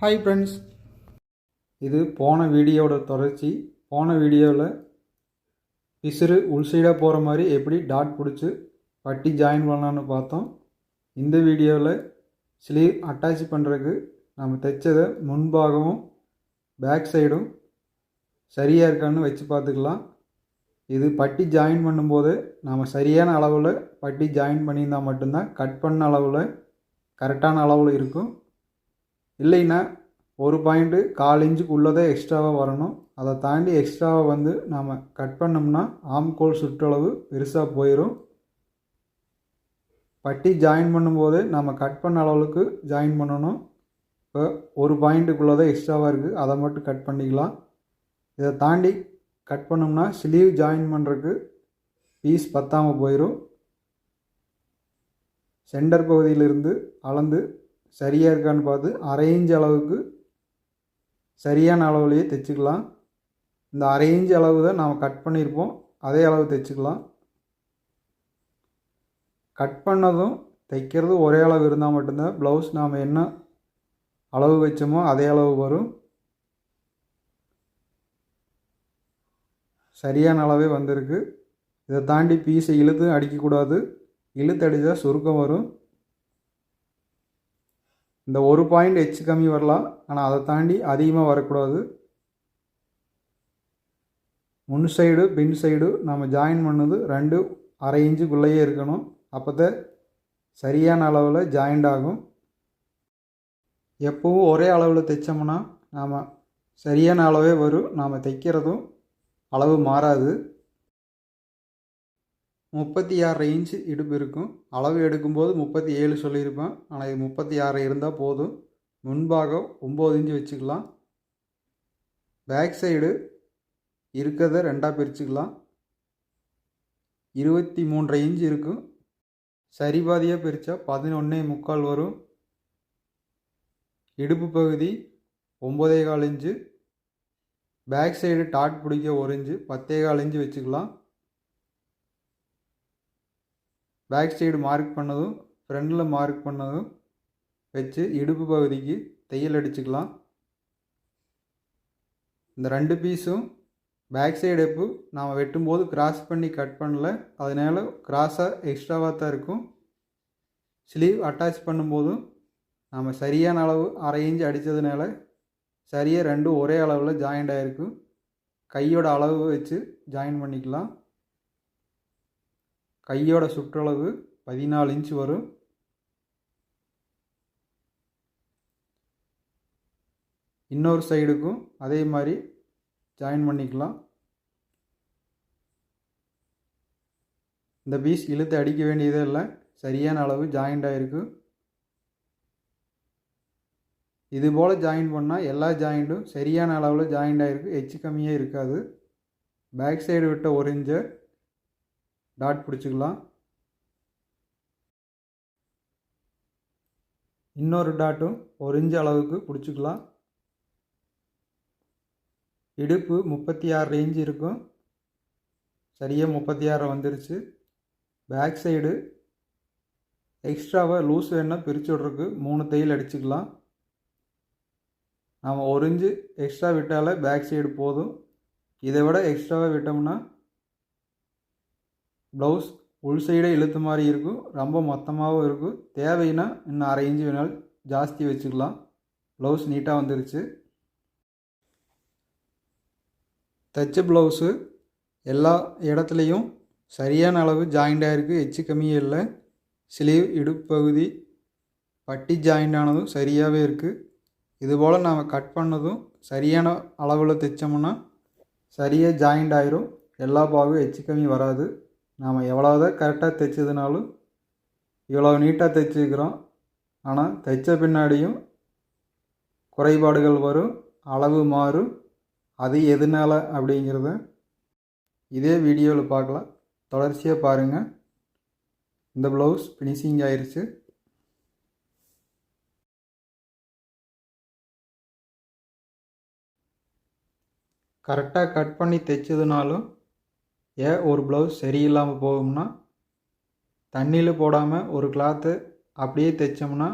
Hi friends, இது போன வீடியோவோட தொடர்ச்சி. போன வீடியோவில் பிசுறு உள்சைடாக போகிற மாதிரி எப்படி டாட் பிடிச்சி பட்டி ஜாயின் பண்ணலான்னு பார்த்தோம். இந்த வீடியோவில் ஸ்லீவ் அட்டாச் பண்ணுறதுக்கு நம்ம தைச்சதை முன்பாகவும் பேக் சைடும் சரியாக இருக்கான்னு வச்சு பார்த்துக்கலாம். இது பட்டி ஜாயின் பண்ணும்போது நாம் சரியான அளவில் பட்டி ஜாயின் பண்ணியிருந்தால் மட்டும்தான் கட் பண்ண அளவில் கரெக்டான அளவில் இருக்கும். இல்லைன்னா ஒரு பாயிண்ட்டு 1/4 இன்ச்சுக்குள்ளதே எக்ஸ்ட்ராவாக வரணும். அதை தாண்டி எக்ஸ்ட்ராவாக நாம் கட் பண்ணோம்னா ஆம்கோல் சுற்றளவு பெருசாக போயிடும். பட்டி ஜாயின் பண்ணும்போது நம்ம கட் பண்ண அளவுக்கு ஜாயின் பண்ணணும். இப்போ ஒரு பாயிண்ட்டுக்குள்ளதே எக்ஸ்ட்ராவாக இருக்குது, அதை மட்டும் கட் பண்ணிக்கலாம். இதை தாண்டி கட் பண்ணோம்னா ஸ்லீவ் ஜாயின் பண்ணுறதுக்கு பீஸ் பத்தாமல் போயிடும். சென்டர் பகுதியிலிருந்து அளந்து சரியாக இருக்கான்னு பார்த்து 1/2 இன்ச் அளவுக்கு சரியான அளவுலேயே தைச்சிக்கலாம். இந்த 1/2 இன்ச் அளவு தான் நாம் கட் பண்ணியிருப்போம், அதே அளவு தைச்சிக்கலாம். கட் பண்ணதும் தைக்கிறது ஒரே அளவு இருந்தால் மட்டும்தான் ப்ளவுஸ் நாம் என்ன அளவு வச்சோமோ அதே அளவு வரும். சரியான அளவே வந்திருக்கு. இதை தாண்டி பீஸை இழுத்து அடிக்கக்கூடாது, இழுத்து அடித்தா சுருக்கம் வரும். இந்த ஒரு பாயிண்ட் எச்சு கம்மி வரலாம், ஆனால் அதை தாண்டி அதிகமாக வரக்கூடாது. முன் சைடு பின் சைடு நம்ம ஜாயின் பண்ணது 2 1/2 இன்ச்சுக்குள்ளேயே இருக்கணும். அப்போ தான் சரியான அளவில் ஜாயிண்ட் ஆகும். எப்போவும் ஒரே அளவில் தைச்சோம்னா நாம் சரியான அளவே வரும், நாம் தைக்கிறதும் அளவு மாறாது. 36 இன்ச்சு இடுப்பு இருக்கும். அளவு எடுக்கும்போது 37 சொல்லியிருப்பேன், ஆனால் இது 36 இருந்தால் போதும். முன்பாகம் 9 இன்ச்சு வச்சுக்கலாம். பேக் சைடு இருக்கிறத 2ஆக பிரிச்சுக்கலாம். 23 இன்ச்சு இருக்கும். சரிபாதியாக பிரித்தா 11.75 வரும். இடுப்பு பகுதி 9.25 இன்ச்சு. பேக் சைடு டாட் பிடிக்க 1 இன்ச்சு 10.25 இன்ச்சு வச்சுக்கலாம். பேக் சைடு மார்க் பண்ணதும் ஃப்ரண்டில் மார்க் பண்ணதும் வச்சு இடுப்பு பகுதிக்கு தையல் அடிச்சுக்கலாம். இந்த 2 பீஸும் பேக் சைடு எப்பு நாம் வெட்டும்போது கிராஸ் பண்ணி கட் பண்ணல, அதனால கிராஸாக எக்ஸ்ட்ராவாக தான் இருக்கும். ஸ்லீவ் அட்டாச் பண்ணும்போதும் நாம் சரியான அளவு 1/2 இன்ச் அடித்ததுனால சரியாக 2 ஒரே அளவில் ஜாயிண்ட் ஆகிருக்கு. கையோட அளவு வச்சு ஜாயின் பண்ணிக்கலாம். கையோட சுற்றளவு 14 இன்ச் வரும். இன்னொரு சைடுக்கும் அதே மாதிரி ஜாயின் பண்ணிக்கலாம். இந்த பீஸ் இழுத்து அடிக்க வேண்டியதே இல்லை, சரியான அளவு ஜாயிண்ட் ஆகிருக்கு. இதுபோல் ஜாயின் பண்ணால் எல்லா ஜாயிண்ட்டும் சரியான அளவில் ஜாயிண்ட் ஆகிருக்கு, எச்சு கம்மியாக இருக்காது. பேக் சைடு விட்ட 1 இன்ச்சை டாட் பிடிச்சிக்கலாம். இன்னொரு டாட்டும் 1 இன்ச் அளவுக்கு பிடிச்சிக்கலாம். இடுப்பு 36 இன்ச் இருக்கும், சரியாக 36 வந்துருச்சு. பேக் சைடு எக்ஸ்ட்ராவாக லூஸ் வேணால் பிரித்து விட்றதுக்கு 3 தையல் அடிச்சுக்கலாம். நாம் 1 இன்ச்சு எக்ஸ்ட்ரா விட்டாலே பேக் சைடு போதும். இதை விட எக்ஸ்ட்ராவாக விட்டோம்னா ப்ளவுஸ் உள் சைடே இழுத்த மாதிரி இருக்கும், ரொம்ப மொத்தமாகவும் இருக்கும். தேவைன்னா இன்னும் 1/2 இன்ச்சு வேணாலும் ஜாஸ்தி வச்சுக்கலாம். ப்ளவுஸ் நீட்டாக வந்துருச்சு. தைச்ச ப்ளவுஸு எல்லா இடத்துலையும் சரியான அளவு ஜாயிண்ட் ஆகிருக்கு, எச்சு கம்மியே இல்லை. ஸ்லீவ் இடுப்பு பகுதி பட்டி ஜாயிண்ட் ஆனதும் சரியாகவே இருக்குது. இதுபோல் நாம் கட் பண்ணதும் சரியான அளவில் தைச்சோம்னா சரியாக ஜாயிண்ட் ஆயிரும். எல்லா பாகும் எச்சு கம்மி வராது. நாம் எவ்வளோதான் கரெக்டாக தைச்சதுனாலும் இவ்வளோ நீட்டாக தைச்சிக்கிறோம், ஆனால் தைச்ச பின்னாடியும் குறைபாடுகள் வரும், அளவு மாறும். அது எதனால் அப்படிங்கிறத இதே வீடியோவில் பார்க்கலாம். தொடர்ச்சியாக பாருங்கள். இந்த ப்ளவுஸ் ஃபினிஷிங் ஆயிடுச்சு. கரெக்டாக கட் பண்ணி தைச்சதுனாலும் ஏன் ஒரு ப்ளவுஸ் சரியில்லாமல் போகும்னா, தண்ணியில் போடாமல் ஒரு கிளாத்து அப்படியே தைச்சோம்னா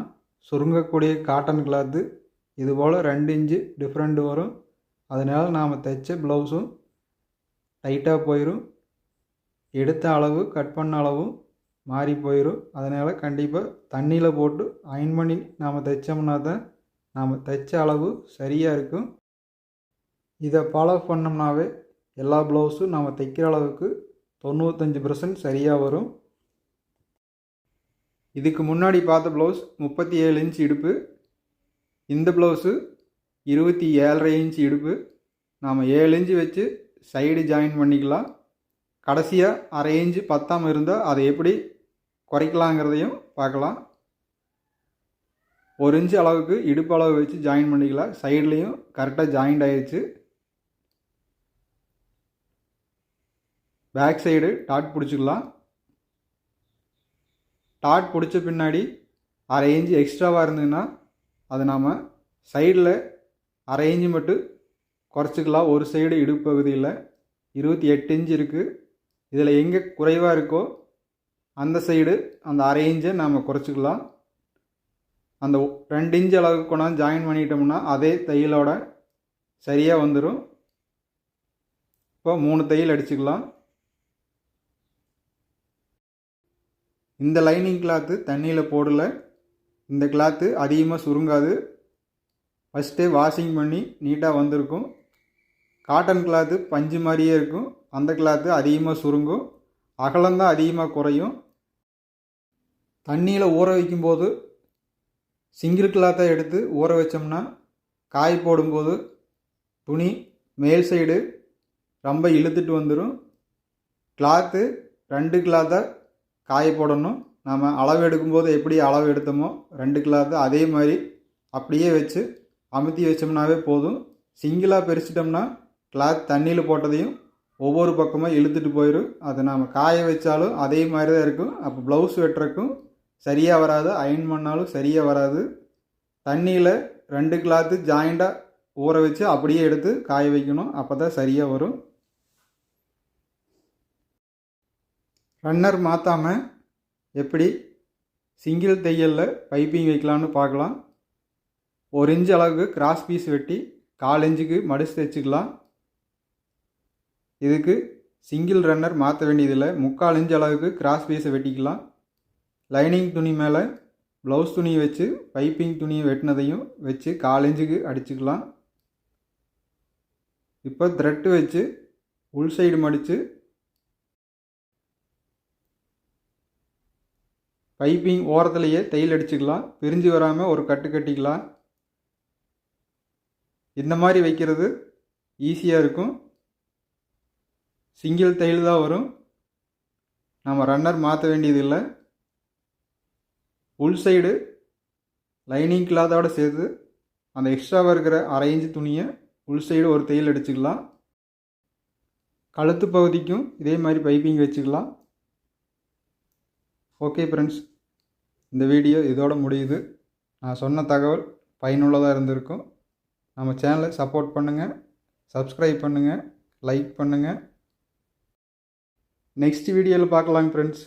சுருங்கக்கூடிய காட்டன் கிளாத்து இதுபோல் 2 இன்ச்சு டிஃப்ரெண்ட் வரும். அதனால் நாம் தைச்ச ப்ளவுஸும் டைட்டாக போயிடும். எடுத்த அளவு கட் பண்ண அளவும் மாறி போயிடும். அதனால் கண்டிப்பாக தண்ணியில் போட்டு அயன் பண்ணி நாம் தைச்சோம்னா தான் நாம் தைச்ச அளவு சரியாக இருக்கும். இதை ஃபாலோ பண்ணோம்னாவே எல்லா ப்ளவுஸும் நாம் தைக்கிற அளவுக்கு 95% சரியாக வரும். இதுக்கு முன்னாடி பார்த்த ப்ளவுஸ் 37 இன்ச் இடுப்பு. இந்த ப்ளவுஸு 27.5 இன்ச் இடுப்பு. நாம் 7 இன்ச்சு வச்சு சைடு ஜாயின் பண்ணிக்கலாம். கடைசியாக அரை இன்ச்சு பத்தாமல் இருந்தால் அதை எப்படி குறைக்கலாங்கிறதையும் பார்க்கலாம். 1 இன்ச்சு அளவுக்கு இடுப்பு அளவு வச்சு ஜாயின் பண்ணிக்கலாம். சைட்லேயும் கரெக்டாக ஜாயிண்ட் ஆயிடுச்சு. பேக் சைடு டாட் பிடிச்சிக்கலாம். டாட் பிடிச்ச பின்னாடி அரை இன்ச்சு எக்ஸ்ட்ராவாக இருந்ததுன்னா அது நாம் சைடில் அரை இன்ச்சு மட்டும் குறைச்சிக்கலாம். ஒரு சைடு இடுப்பு பகுதியில் 28 இன்ச்சு இருக்குது. இதில் எங்கே குறைவாக இருக்கோ அந்த சைடு அந்த அரை இன்ச்சை நாம் குறைச்சிக்கலாம். அந்த 2 இன்ச்சு அளவுக்கு கொண்டாந்து ஜாயின் பண்ணிட்டோம்னா அதே தையலோட சரியாக வந்துடும். இப்போ 3 தையல் அடிச்சுக்கலாம். இந்த லைனிங் கிளாத்து தண்ணியில் போடல. இந்த கிளாத்து அதிகமாக சுருங்காது. ஃபஸ்ட்டே வாஷிங் பண்ணி நீட்டாக வந்திருக்கும். காட்டன் கிளாத்து பஞ்சு மாதிரியே இருக்கும். அந்த கிளாத்து அதிகமாக சுருங்கும். அகலம்தான் அதிகமாக குறையும். தண்ணியில் ஊற வைக்கும்போது சிங்கிள் கிளாத்தை எடுத்து ஊற வச்சோம்னா காய் போடும்போது துணி மேல் சைடு ரொம்ப இழுத்துட்டு வந்துடும். கிளாத்து 2 கிளாத்தை காய போடணும். நாம் அளவு எடுக்கும்போது எப்படி அளவு எடுத்தோமோ 2 கிளாத்தை அதே மாதிரி அப்படியே வச்சு அமுத்தி வச்சோம்னாவே போதும். சிங்கிளாக பிரிச்சிட்டோம்னா கிளாத் தண்ணியில் போட்டதையும் ஒவ்வொரு பக்கமாக இழுத்துட்டு போயிடும். அதை நாம் காய வச்சாலும் அதே மாதிரி தான் இருக்கும். அப்போ ப்ளவுஸ் வெட்டுறக்கும் சரியாக வராது, அயன் பண்ணாலும் சரியாக வராது. தண்ணியில் 2 கிளாத்து ஜாயிண்டாக ஊற வச்சு அப்படியே எடுத்து காய வைக்கணும். அப்போ தான் சரியாக வரும். ரன்னர் மாற்றாமல் எப்படி சிங்கிள் தையலில் பைப்பிங் வைக்கலான்னு பார்க்கலாம். 1 இன்ச்சு அளவுக்கு கிராஸ் பீஸ் வெட்டி 4 இன்ச்சுக்கு மடித்து தைச்சிக்கலாம். இதுக்கு சிங்கிள் ரன்னர் மாற்ற வேண்டியதில்லை. 3/4 இன்ச்சு அளவுக்கு கிராஸ் பீஸை வெட்டிக்கலாம். லைனிங் துணி மேலே ப்ளவுஸ் துணியை வச்சு பைப்பிங் துணியை வெட்டினதையும் வச்சு 4 இன்ச்சுக்கு அடிச்சுக்கலாம். இப்போ த்ரெட்டு வச்சு உள் சைடு மடித்து பைப்பிங் ஓரத்துலேயே தையல் அடிச்சுக்கலாம். பிரிஞ்சு வராமல் ஒரு கட்டு கட்டிக்கலாம். இந்த மாதிரி வைக்கிறது ஈஸியாக இருக்கும். சிங்கிள் தையல் தான் வரும். நம்ம ரன்னர் மாற்ற வேண்டியதில்லை. உள் சைடு லைனிங் கிளாத்தோடு சேர்த்து அந்த எக்ஸ்ட்ராவாக இருக்கிற அரை இன்ச்சு துணியை உள் சைடு ஒரு தையல் அடிச்சுக்கலாம். கழுத்து பகுதிக்கும் இதே மாதிரி பைப்பிங் வச்சுக்கலாம். ஓகே ஃப்ரெண்ட்ஸ், இந்த வீடியோ இதோட முடியுது. நான் சொன்ன தகவல் பயனுள்ளதாக இருந்திருக்கும். நம்ம சேனலை சப்போர்ட் பண்ணுங்கள், சப்ஸ்கிரைப் பண்ணுங்கள், லைக் பண்ணுங்கள். நெக்ஸ்ட் வீடியோவில் பார்க்கலாங்க ஃப்ரெண்ட்ஸ்.